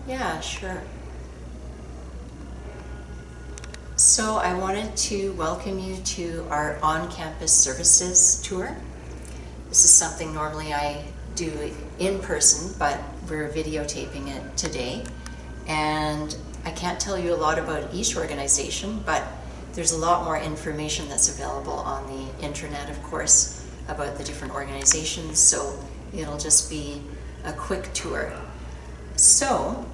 Yeah, sure. So I wanted to welcome you to our on-campus services tour. This is something normally I do in person, but we're videotaping it today. And I can't tell you a lot about each organization, but there's a lot more information that's available on the internet, of course, about the different organizations, so it'll just be a quick tour. So,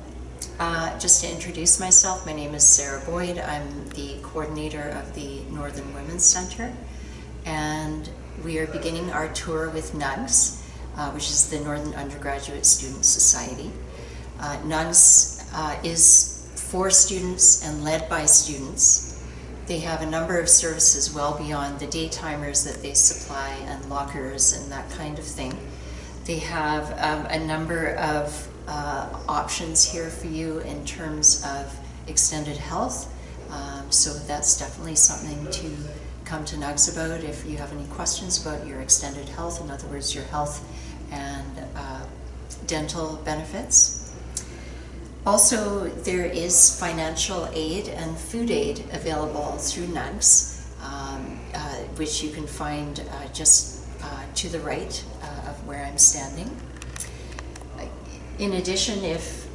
just to introduce myself, my name is Sarah Boyd. I'm the coordinator of the Northern Women's Center, and we are beginning our tour with NUGS, which is the Northern Undergraduate Student Society. NUGS is for students and led by students. They have a number of services well beyond the daytimers that they supply and lockers and that kind of thing. They have a number of options here for you in terms of extended health. So that's definitely something to come to NUGS about if you have any questions about your extended health, in other words, your health and dental benefits. Also, there is financial aid and food aid available through NUGS, which you can find just to the right of where I'm standing. In addition, if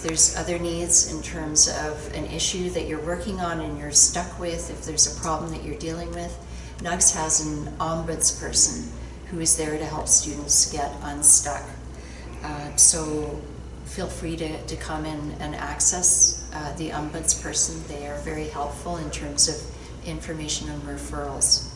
there's other needs in terms of an issue that you're working on and you're stuck with, if there's a problem that you're dealing with, NUGS has an ombudsperson who is there to help students get unstuck. So feel free to come in and access the ombudsperson. They are very helpful in terms of information and referrals.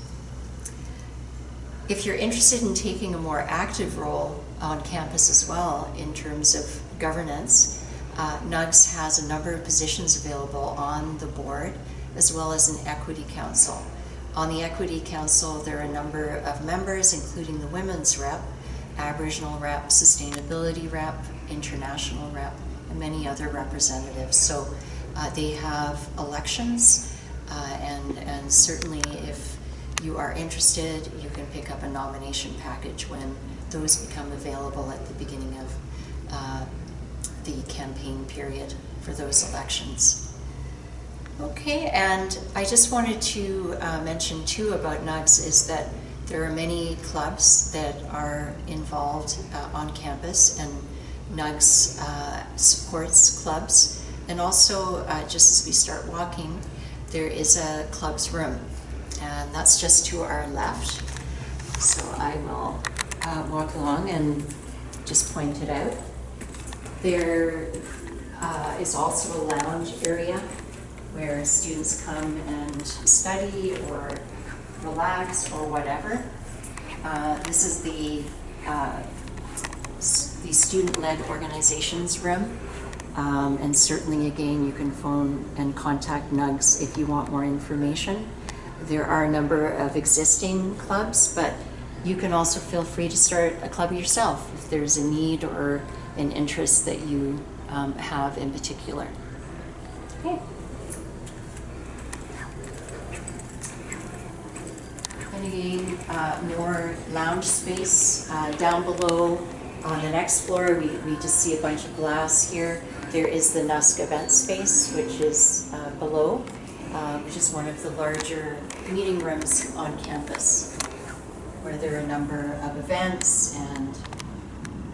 If you're interested in taking a more active role on campus as well in terms of governance, NUGS has a number of positions available on the board as well as an equity council. On the equity council, there are a number of members, including the women's rep, Aboriginal rep, sustainability rep, international rep, and many other representatives. So they have elections, and certainly if you are interested, you can pick up a nomination package when those become available at the beginning of the campaign period for those elections. Okay, and I just wanted to mention too about NUGS is that there are many clubs that are involved on campus, and NUGS supports clubs. And also, just as we start walking, there is a clubs room, and that's just to our left. So I will walk along and just point it out. There is also a lounge area where students come and study or relax or whatever. This is the student-led organizations room. And certainly, again, you can phone and contact NUGS if you want more information. There are a number of existing clubs, but you can also feel free to start a club yourself if there's a need or an interest that you have in particular. Okay. And again, more lounge space. Down below on the next floor, we just see a bunch of glass here. There is the NUSC event space, which is below, which is one of the larger meeting rooms on campus, where there are a number of events and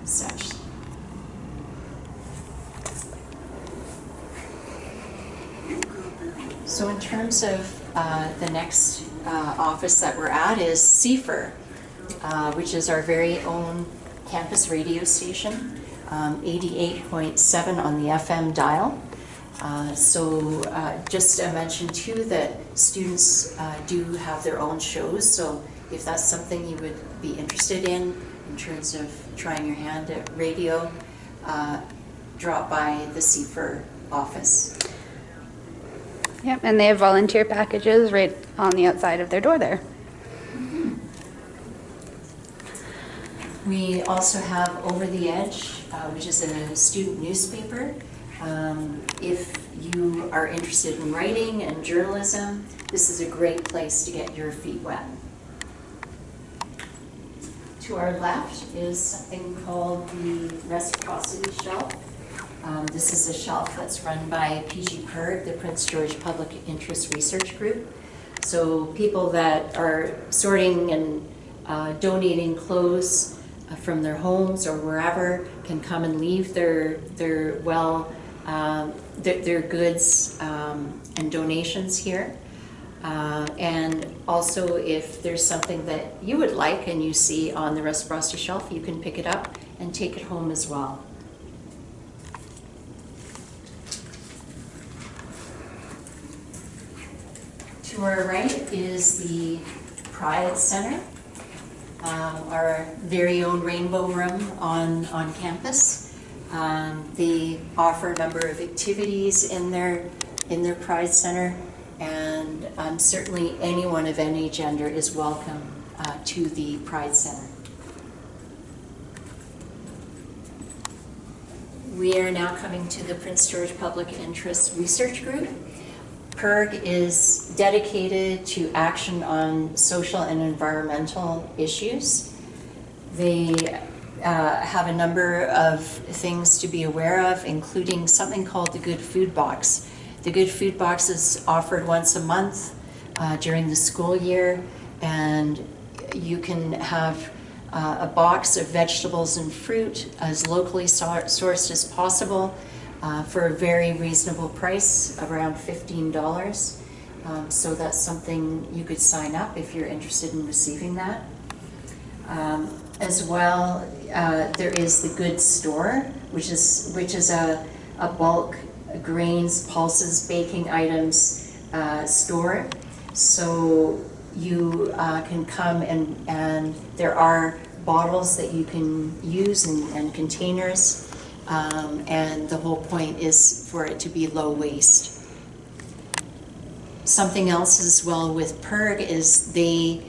such. So in terms of the next office that we're at is CFER, which is our very own campus radio station, 88.7 on the FM dial. So just to mention too that students do have their own shows, so if that's something you would be interested in terms of trying your hand at radio, drop by the CFER office. Yep, and they have volunteer packages right on the outside of their door there. Mm-hmm. We also have Over the Edge, which is a student newspaper. If you are interested in writing and journalism, this is a great place to get your feet wet. To our left is something called the Reciprocity Shelf. This is a shelf that's run by PG PERG, the Prince George Public Interest Research Group. So people that are sorting and donating clothes from their homes or wherever can come and leave their goods and donations here. And also, if there's something that you would like and you see on the reciprocity shelf, you can pick it up and take it home as well. To our right is the Pride Center, our very own rainbow room on campus. They offer a number of activities in their Pride Center, and certainly anyone of any gender is welcome to the Pride Center. We are now coming to the Prince George Public Interest Research Group. PERG is dedicated to action on social and environmental issues. They have a number of things to be aware of, including something called the Good Food Box. The Good Food Box is offered once a month during the school year, and you can have a box of vegetables and fruit as locally sourced as possible for a very reasonable price, around $15. So that's something you could sign up if you're interested in receiving that. As well, there is the Good Store, which is a bulk grains, pulses, baking items store. So you can come and there are bottles that you can use and containers, and the whole point is for it to be low waste. Something else as well with PERG is they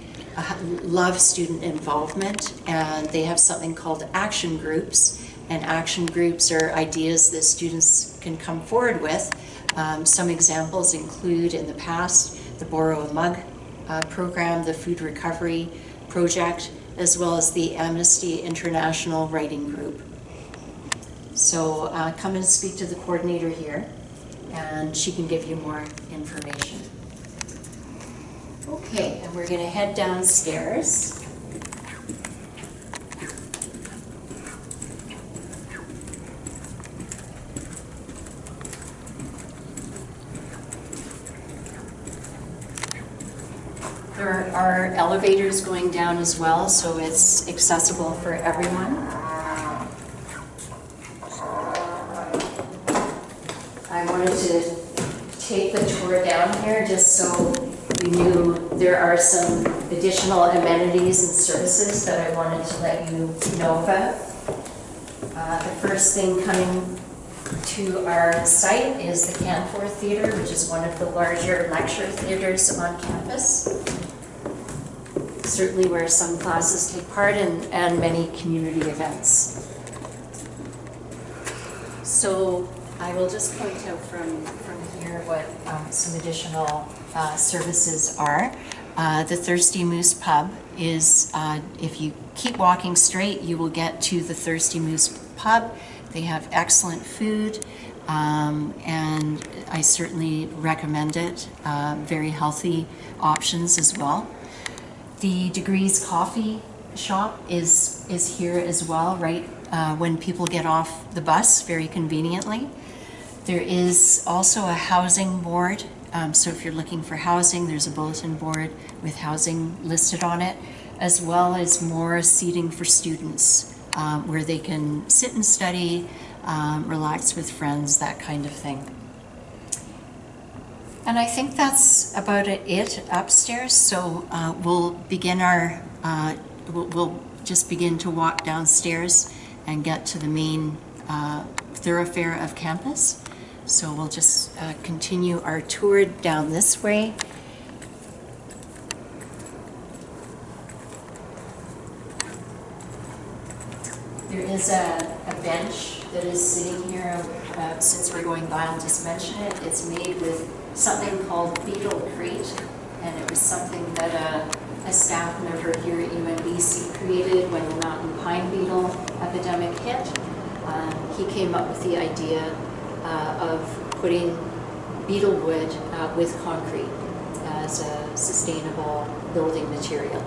love student involvement, and they have something called action groups, and action groups are ideas that students can come forward with. Some examples include in the past the Borrow a Mug program, the Food Recovery Project, as well as the Amnesty International Writing Group. So come and speak to the coordinator here, and she can give you more information. Okay, and we're going to head downstairs. There are elevators going down as well, so it's accessible for everyone. I wanted to take the tour down here just so we knew there are some additional amenities and services that I wanted to let you know about. The first thing coming to our site is the Canfor Theatre, which is one of the larger lecture theaters on campus. Certainly where some classes take part in, and many community events. So I will just point out from here what some additional services are. The Thirsty Moose Pub is, if you keep walking straight, you will get to the Thirsty Moose Pub. They have excellent food, and I certainly recommend it. Very healthy options as well. The Degrees Coffee Shop is here as well, right when people get off the bus, very conveniently. There is also a housing board, so if you're looking for housing, there's a bulletin board with housing listed on it, as well as more seating for students where they can sit and study, relax with friends, that kind of thing. And I think that's about it upstairs. So we'll begin our, we'll just begin to walk downstairs and get to the main thoroughfare of campus. So we'll just continue our tour down this way. There is a bench that is sitting here. Since we're going by, I'll just mention it. It's made with something called beetle crate, and it was something that a staff member here at UNBC created when the mountain pine beetle epidemic hit. He came up with the idea of putting beetle wood with concrete as a sustainable building material.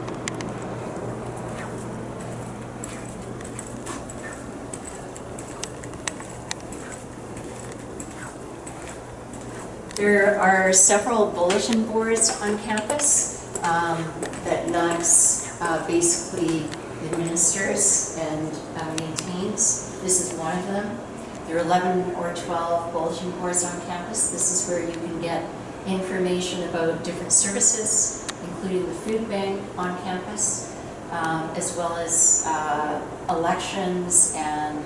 There are several bulletin boards on campus that NUGS basically administers and maintains. This is one of them. There are 11 or 12 bulletin boards on campus. This is where you can get information about different services, including the food bank on campus, as well as elections and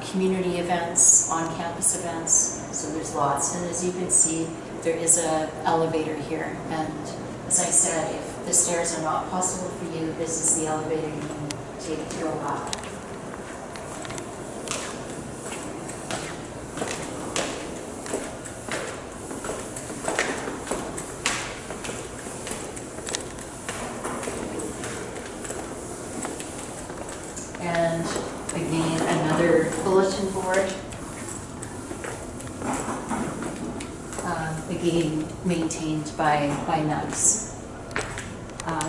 community events, on-campus events. So there's lots. And as you can see, there is an elevator here. And as I said, if the stairs are not possible for you, this is the elevator you can take to go up. And again, another bulletin board, again maintained by NUGS.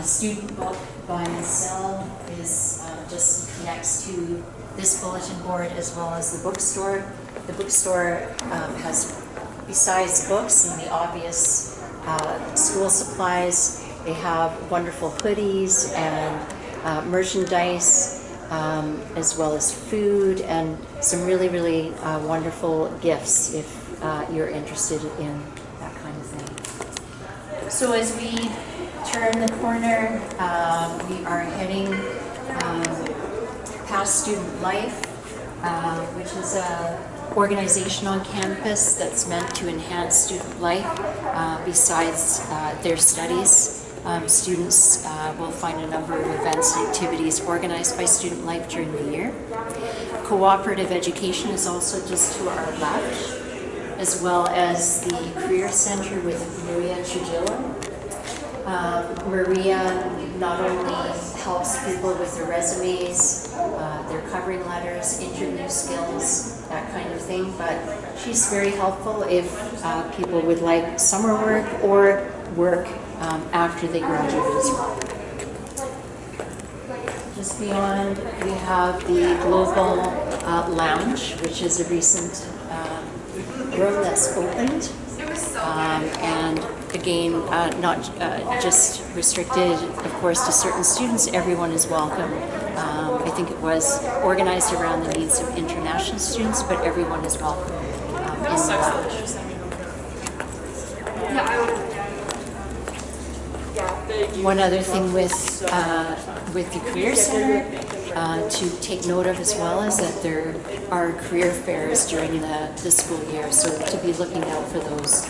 Student book buy and sell is just next to this bulletin board, as well as the bookstore. The bookstore has, besides books and the obvious school supplies, they have wonderful hoodies and merchandise, as well as food and some really, really wonderful gifts if you're interested in that kind of thing. So as we turn the corner, we are heading past Student Life, which is an organization on campus that's meant to enhance student life besides their studies. Students will find a number of events and activities organized by Student Life during the year. Cooperative education is also just to our left, as well as the Career Center with Maria Trujillo. Maria not only helps people with their resumes, their covering letters, interview skills, that kind of thing, but she's very helpful if people would like summer work or work after they graduate as well. Just beyond, we have the Global Lounge, which is a recent room that's opened. And again, not just restricted, of course, to certain students. Everyone is welcome. I think it was organized around the needs of international students, but everyone is welcome in the lounge. One other thing with the Career Center to take note of as well is that there are career fairs during the school year, so to be looking out for those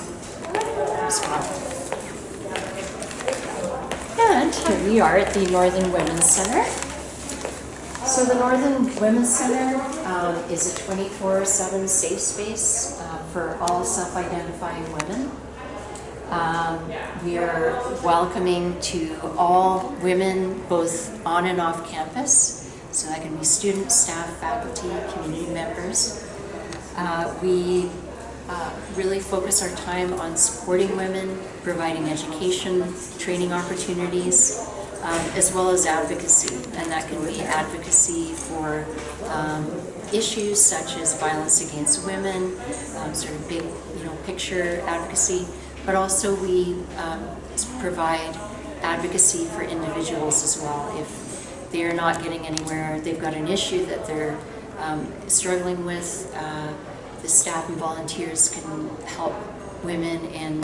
as well. And here we are at the Northern Women's Center. So the Northern Women's Center is a 24/7 safe space for all self-identifying women. We are welcoming to all women, both on and off campus. So that can be students, staff, faculty, community members. We really focus our time on supporting women, providing education, training opportunities, as well as advocacy. And that can be advocacy for issues such as violence against women, sort of big, picture advocacy. But also we provide advocacy for individuals as well. If they're not getting anywhere, they've got an issue that they're struggling with, the staff and volunteers can help women in